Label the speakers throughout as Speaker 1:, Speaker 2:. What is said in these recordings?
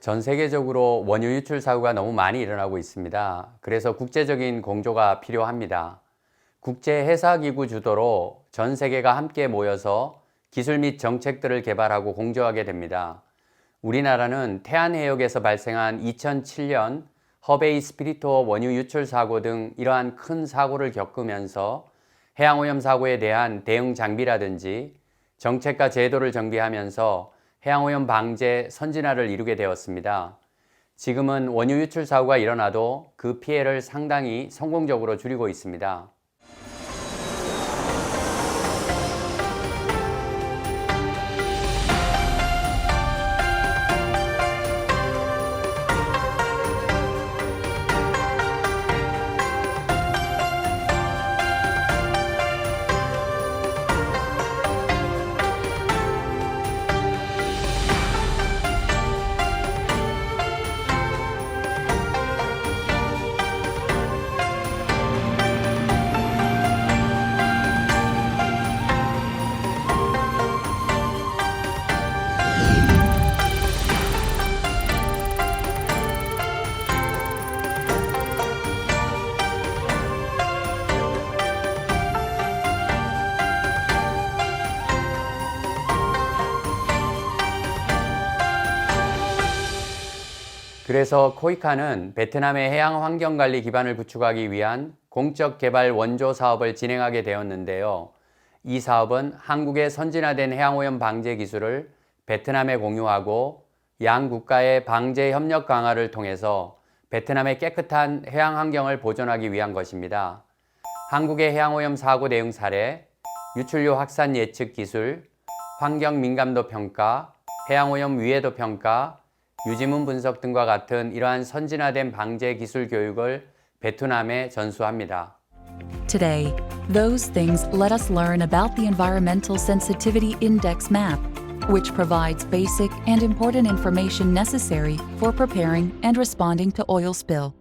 Speaker 1: 전 세계적으로 원유 유출 사고가 너무 많이 일어나고 있습니다. 그래서 국제적인 공조가 필요합니다. 국제해사기구 주도로 전 세계가 함께 모여서 기술 및 정책들을 개발하고 공조하게 됩니다. 우리나라는 태안해역에서 발생한 2007년 허베이 스피리트워 원유 유출 사고 등 이러한 큰 사고를 겪으면서 해양오염 사고에 대한 대응 장비라든지 정책과 제도를 정비하면서 해양오염 방제 선진화를 이루게 되었습니다. 지금은 원유 유출 사고가 일어나도 그 피해를 상당히 성공적으로 줄이고 있습니다. 그래서 코이카는 베트남의 해양 환경 관리 기반을 구축하기 위한 공적 개발 원조 사업을 진행하게 되었는데요. 이 사업은 한국의 선진화된 해양오염 방제 기술을 베트남에 공유하고 양 국가의 방제 협력 강화를 통해서 베트남의 깨끗한 해양 환경을 보존하기 위한 것입니다. 한국의 해양오염 사고 대응 사례, 유출료 확산 예측 기술, 환경 민감도 평가, 해양오염 위해도 평가, 유지문 분석 등과 같은 이러한 선진화된 방제 기술 교육을 베트남에 전수합니다.
Speaker 2: Today, those things let us learn about the Environmental Sensitivity Index map, which provides basic and important information necessary for preparing and responding to oil spill.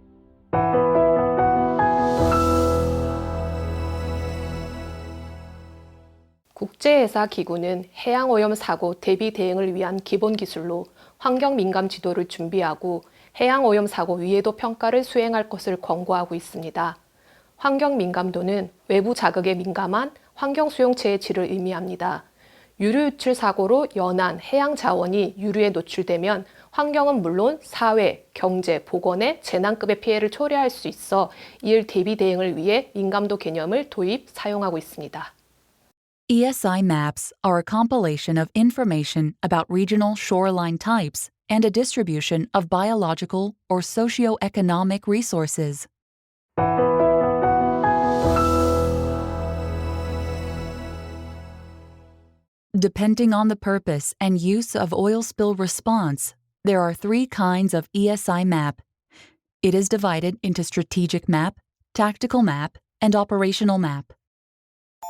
Speaker 3: 국제해사기구는 해양오염 사고 대비 대응을 위한 기본 기술로 환경민감 지도를 준비하고 해양오염 사고 위해도 평가를 수행할 것을 권고하고 있습니다. 환경민감도는 외부 자극에 민감한 환경수용체의 질을 의미합니다. 유류 유출 사고로 연안, 해양 자원이 유류에 노출되면 환경은 물론 사회, 경제, 보건의 재난급의 피해를 초래할 수 있어 이를 대비 대응을 위해 민감도 개념을 도입, 사용하고 있습니다.
Speaker 2: ESI maps are a compilation of information about regional shoreline types and a distribution of biological or socioeconomic resources. Depending on the purpose and use of oil spill response, there are three kinds of ESI map. It is divided into strategic map, tactical map, and operational map.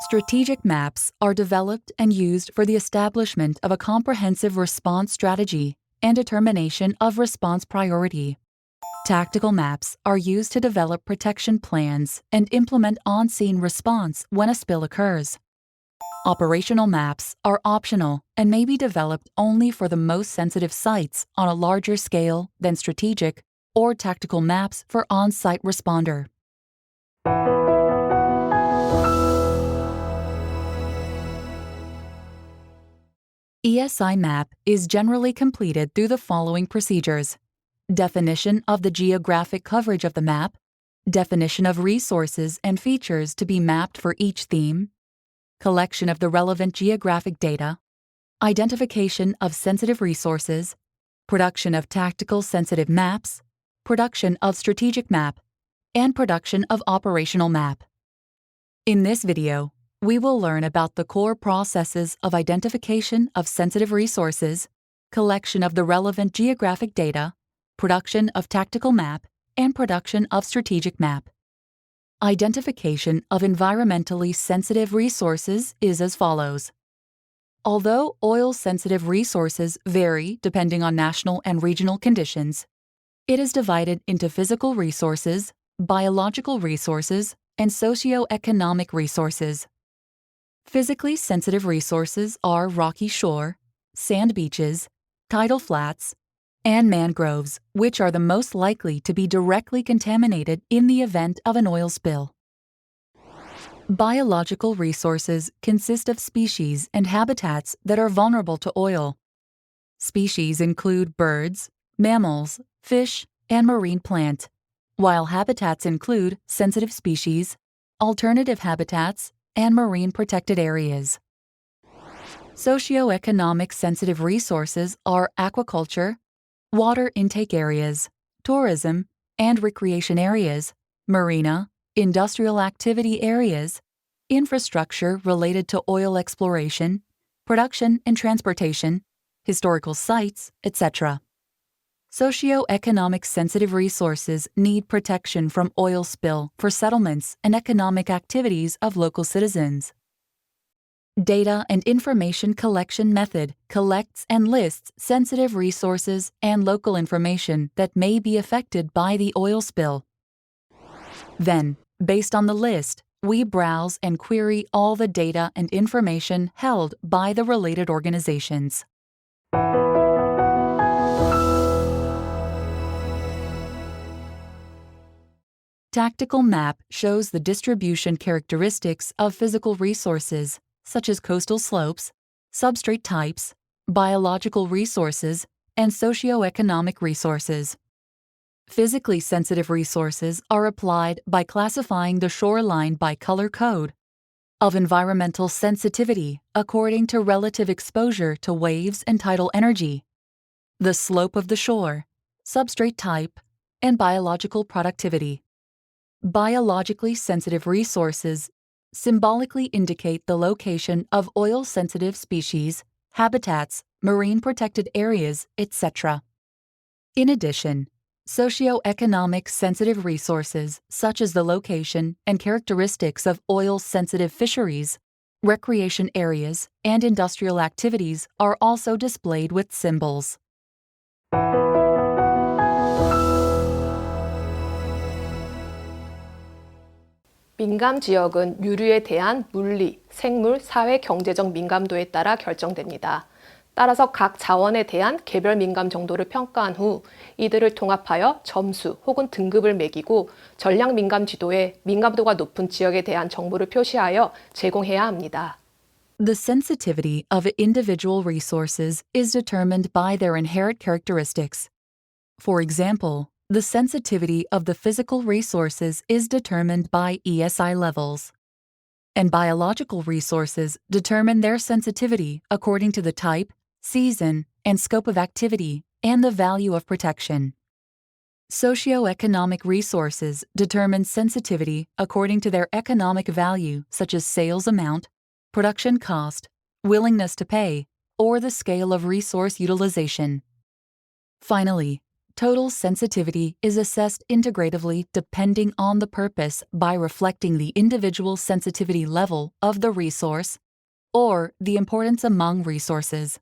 Speaker 2: Strategic maps are developed and used for the establishment of a comprehensive response strategy and determination of response priority. Tactical maps are used to develop protection plans and implement on-scene response when a spill occurs. Operational maps are optional and may be developed only for the most sensitive sites on a larger scale than strategic or tactical maps for on-site responder. ESI map is generally completed through the following procedures: definition of the geographic coverage of the map, definition of resources and features to be mapped for each theme, collection of the relevant geographic data, identification of sensitive resources, production of tactical sensitive maps, production of strategic map, and production of operational map. In this video, we will learn about the core processes of identification of sensitive resources, collection of the relevant geographic data, production of tactical map, and production of strategic map. Identification of environmentally sensitive resources is as follows. Although oil-sensitive resources vary depending on national and regional conditions, it is divided into physical resources, biological resources, and socioeconomic resources. Physically sensitive resources are rocky shore, sand beaches, tidal flats, and mangroves, which are the most likely to be directly contaminated in the event of an oil spill. Biological resources consist of species and habitats that are vulnerable to oil. Species include birds, mammals, fish, and marine plant, while habitats include sensitive species, alternative habitats, and marine protected areas. Socioeconomic sensitive resources are aquaculture, water intake areas, tourism and recreation areas, marina, industrial activity areas, infrastructure related to oil exploration, production and transportation, historical sites, etc. Socioeconomic sensitive resources need protection from oil spill for settlements and economic activities of local citizens. Data and information collection method collects and lists sensitive resources and local information that may be affected by the oil spill. Then, based on the list, we browse and query all the data and information held by the related organizations. Tactical map shows the distribution characteristics of physical resources, such as coastal slopes, substrate types, biological resources, and socioeconomic resources. Physically sensitive resources are applied by classifying the shoreline by color code, of environmental sensitivity according to relative exposure to waves and tidal energy, the slope of the shore, substrate type, and biological productivity. Biologically sensitive resources symbolically indicate the location of oil-sensitive species, habitats, marine protected areas, etc. In addition, socioeconomic sensitive resources such as the location and characteristics of oil-sensitive fisheries, recreation areas, and industrial activities are also displayed with symbols.
Speaker 3: 민감 지역은 유류에 대한 물리, 생물, 사회, 경제적 민감도에 따라 결정됩니다. 따라서 각 자원에 대한 개별 민감 정도를 평가한 후 이들을 통합하여 점수 혹은 등급을 매기고 전략 민감 지도에 민감도가 높은 지역에 대한 정보를 표시하여 제공해야 합니다.
Speaker 2: The sensitivity of individual resources is determined by their inherent characteristics. For example, the sensitivity of the physical resources is determined by ESI levels, and biological resources determine their sensitivity according to the type, season, and scope of activity and the value of protection. Socioeconomic resources determine sensitivity according to their economic value, such as sales amount, production cost, willingness to pay, or the scale of resource utilization. Finally, total sensitivity is assessed integratively depending on the purpose by reflecting the individual sensitivity level of the resource or the importance among resources.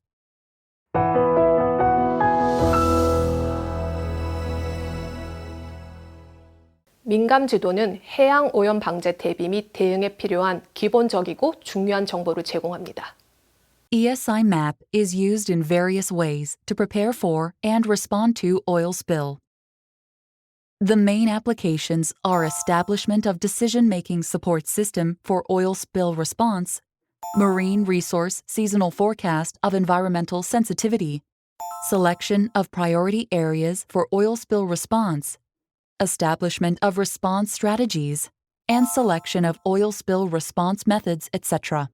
Speaker 3: 민감 지도는 해양 오염 방제 대비 및 대응에 필요한 기본적이고 중요한 정보를 제공합니다.
Speaker 2: ESI map is used in various ways to prepare for and respond to oil spill. The main applications are establishment of decision-making support system for oil spill response, marine resource seasonal forecast of environmental sensitivity, selection of priority areas for oil spill response, establishment of response strategies, and selection of oil spill response methods, etc.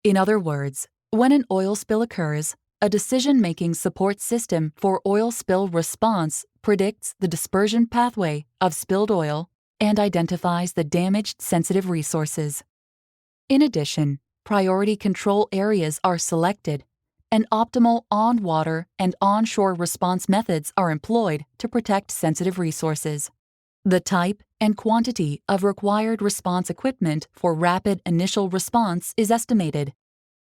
Speaker 2: In other words, when an oil spill occurs, a decision-making support system for oil spill response predicts the dispersion pathway of spilled oil and identifies the damaged sensitive resources. In addition, priority control areas are selected, and optimal on-water and onshore response methods are employed to protect sensitive resources. The type and quantity of required response equipment for rapid initial response is estimated,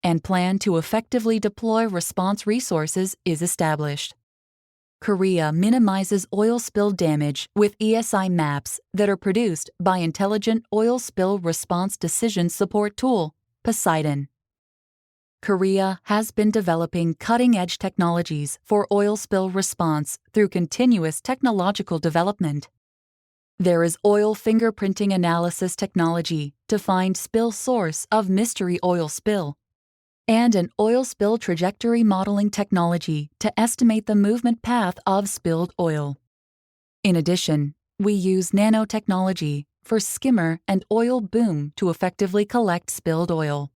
Speaker 2: and plan to effectively deploy response resources is established. Korea minimizes oil spill damage with ESI maps that are produced by Intelligent Oil Spill Response Decision Support Tool, Poseidon. Korea has been developing cutting-edge technologies for oil spill response through continuous technological development. There is oil fingerprinting analysis technology to find spill source of mystery oil spill, and an oil spill trajectory modeling technology to estimate the movement path of spilled oil. In addition, we use nanotechnology for skimmer and oil boom to effectively collect spilled oil.